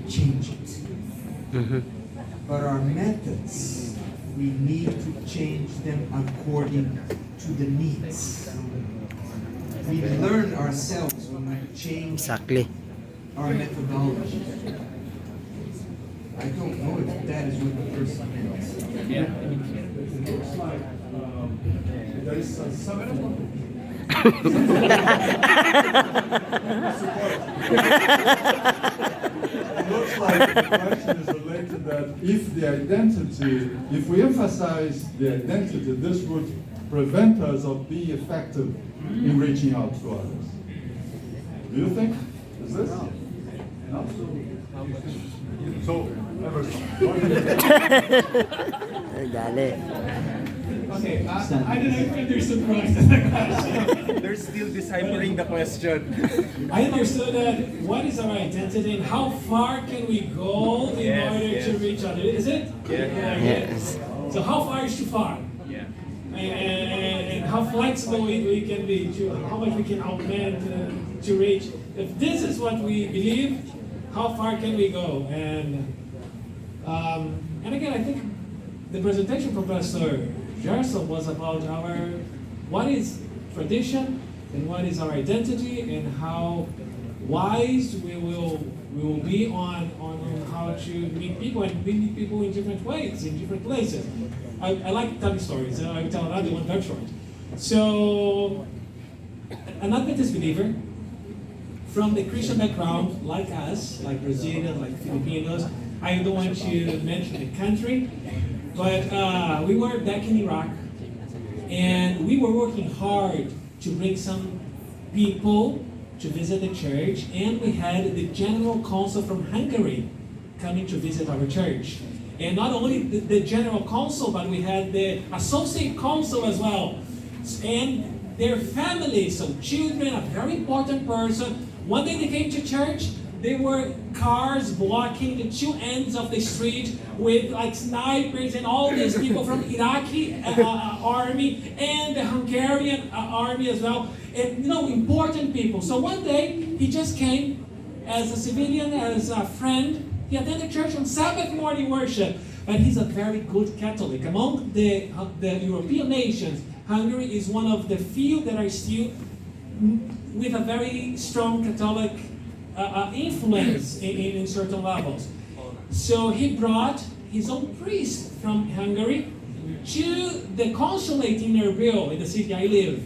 change it. But our methods, we need to change them according to the needs. We learn ourselves when we change Exactly. our methodology. I don't know if that is what the person meant. Yeah. It looks like there is some It looks like the question is related that if we emphasize the identity, this would prevent us of being effective in reaching out to others. Do you think? Is this? No? So, Emerson. Dali. Okay, I don't know if you're surprised at the question. They're still deciphering the question. I understood that what is our identity and how far can we go in order to reach out? Is it? Yes. So how far is too far? Yeah. And how flexible we can be, to how much we can augment to reach. If this is what we believe, how far can we go? And again, I think the presentation from Pastor Gerson was about what is tradition and what is our identity and how wise we will be on how to meet people, and we meet people in different ways, in different places. I like telling stories. I will tell another one very short. So, an Adventist believer from the Christian background, like us, like Brazilians, like Filipinos. I don't want to mention the country, but we were back in Iraq, and we were working hard to bring some people to visit the church, and we had the General Consul from Hungary coming to visit our church. And not only the General Consul, but we had the Associate Consul as well. And their families, so children, a very important person. One day they came to church, there were cars blocking the two ends of the street with like snipers and all these people from Iraqi army and the Hungarian army as well. And important people. So one day he just came as a civilian, as a friend. He attended church on Sabbath morning worship. But he's a very good Catholic. Among the European nations, Hungary is one of the few that are still with a very strong Catholic influence in certain levels. So he brought his own priest from Hungary to the consulate in Erbil, in the city I live.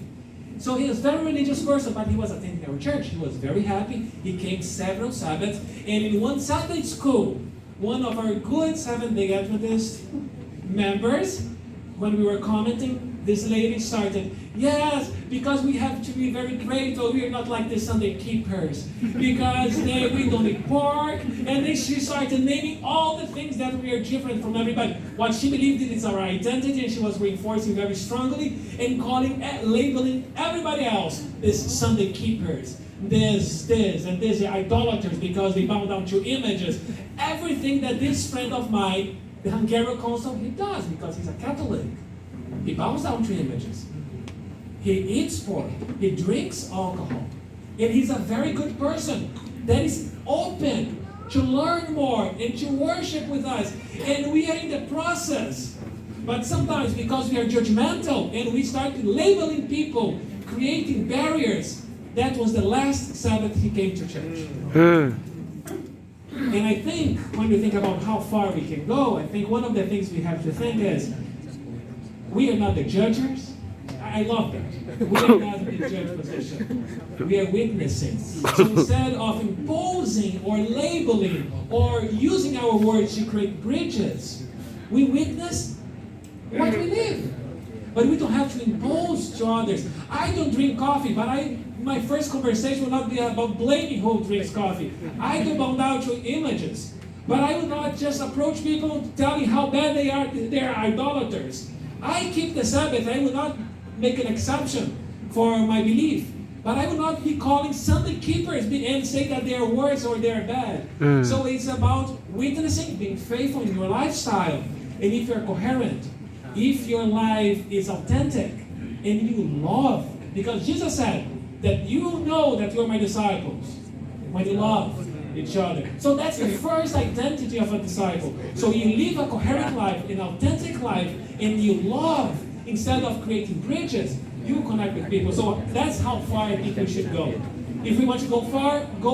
So he was a very religious person, but he was attending our church. He was very happy. He came several Sabbaths, and in one Sunday school, one of our good Seventh-day Adventist members, when we were commenting, this lady started, yes, because we have to be very grateful. We are not like the Sunday keepers, because we don't eat pork. And then she started naming all the things that we are different from everybody. What she believed in is our identity, and she was reinforcing very strongly and labeling everybody else as Sunday keepers. This, and this are idolaters because they bow down to images. Everything that this friend of mine, the Hungarian consul, he does because he's a Catholic. He bows down to images. He eats pork. He drinks alcohol. And he's a very good person that is open to learn more and to worship with us. And we are in the process. But sometimes because we are judgmental and we start labeling people, creating barriers, that was the last Sabbath he came to church. And I think when we think about how far we can go, I think one of the things we have to think is, we are not the judges. I love that. We are not in the judge position. We are witnessing. So instead of imposing or labeling or using our words to create bridges, we witness what we live. But we don't have to impose to others. I don't drink coffee, but my first conversation will not be about blaming who drinks coffee. I don't bow down to images. But I will not just approach people telling how bad they are idolaters. I keep the Sabbath. I will not make an exception for my belief. But I will not be calling Sunday keepers and say that they are worse or they are bad. So it's about witnessing, being faithful in your lifestyle. And if you're coherent, if your life is authentic, and you love, because Jesus said that you know that you're my disciples when you love. each other. So that's the first identity of a disciple. So you live a coherent life, an authentic life, and you love instead of creating bridges. You connect with people. So that's how far I think we should go. If we want to go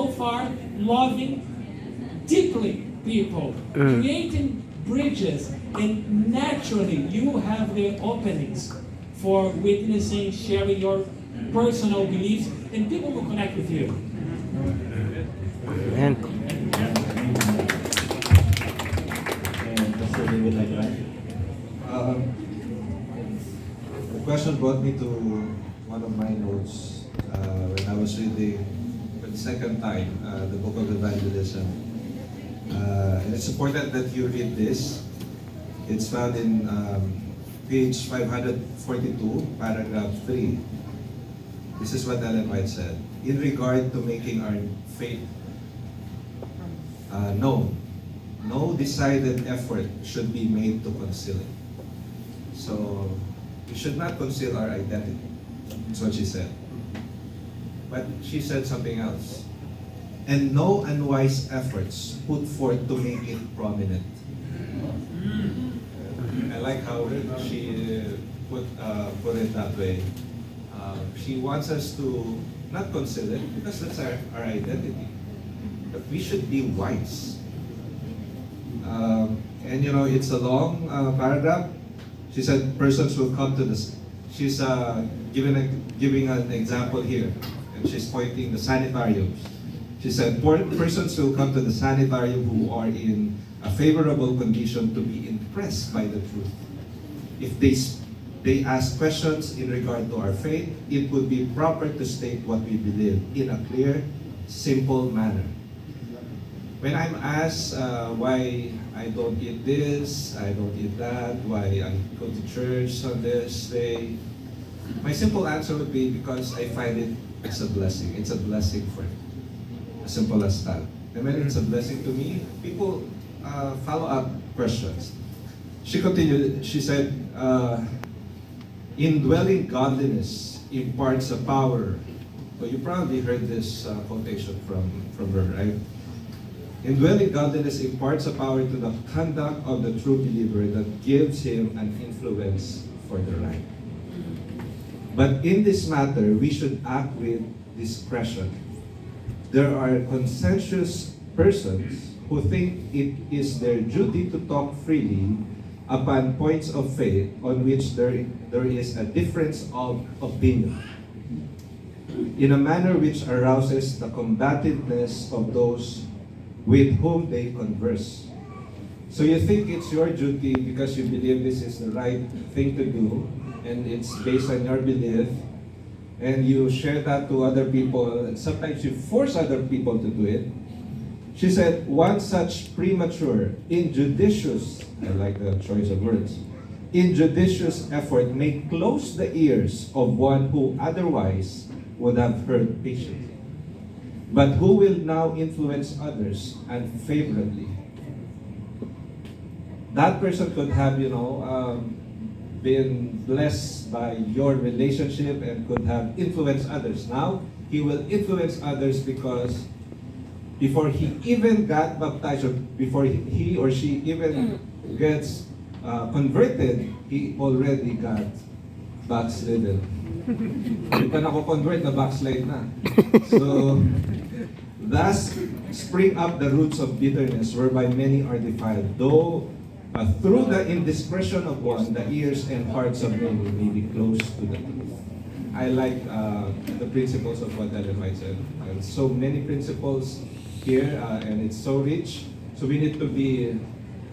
far, loving deeply people, creating bridges, and naturally you have the openings for witnessing, sharing your personal beliefs, and people will connect with you. Amen. And Pastor Lee would like to add. The question brought me to one of my notes when I was reading for the second time the book of Evangelism. And it's important that you read this. It's found in page 542, paragraph 3. This is what Ellen White said. In regard to making our faith known, no decided effort should be made to conceal it. So, we should not conceal our identity. That's what she said. But she said something else. And no unwise efforts put forth to make it prominent. I like how she put it that way. She wants us to not conceal it because that's our identity. But we should be wise. And you know, it's a long paragraph. She said persons will come to this. She's giving an example here, and she's pointing the sanitariums. She said persons will come to the sanitarium who are in a favorable condition to be impressed by the truth. If they ask questions in regard to our faith, it would be proper to state what we believe in a clear, simple manner. When I'm asked why I don't eat this, I don't eat that, why I go to church on this day, my simple answer would be because I find it as a blessing. It's a blessing for me. As simple as that. And when it's a blessing to me, people follow up questions. She continued, she said, indwelling godliness imparts a power. So you probably heard this quotation from her, right? Indwelling godliness imparts a power to the conduct of the true believer that gives him an influence for the right. But in this matter, we should act with discretion. There are conscientious persons who think it is their duty to talk freely upon points of faith on which there is a difference of opinion, in a manner which arouses the combativeness of those with whom they converse. So you think it's your duty because you believe this is the right thing to do, and it's based on your belief, and you share that to other people, and sometimes you force other people to do it. She said, one such premature, injudicious, I like the choice of words, injudicious effort may close the ears of one who otherwise would have heard patiently, but who will now influence others unfavorably. That person could have, been blessed by your relationship and could have influenced others. Now, he will influence others because before he even got baptized, or before he or she even gets converted, he already got backslidden. Hindi pa nako-convert na backslide na. So, thus spring up the roots of bitterness whereby many are defiled. Though through the indiscretion of one, the ears and hearts of many may be closed to the truth. I like the principles of what Ellen White said. So many principles here, and it's so rich. So we need to be,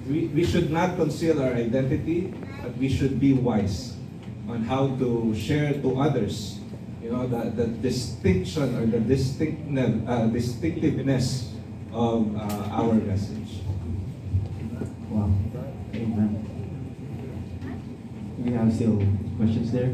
we should not conceal our identity, but we should be wise on how to share to others, the distinction or the distinctiveness of our message. Wow. Amen. We have still questions there.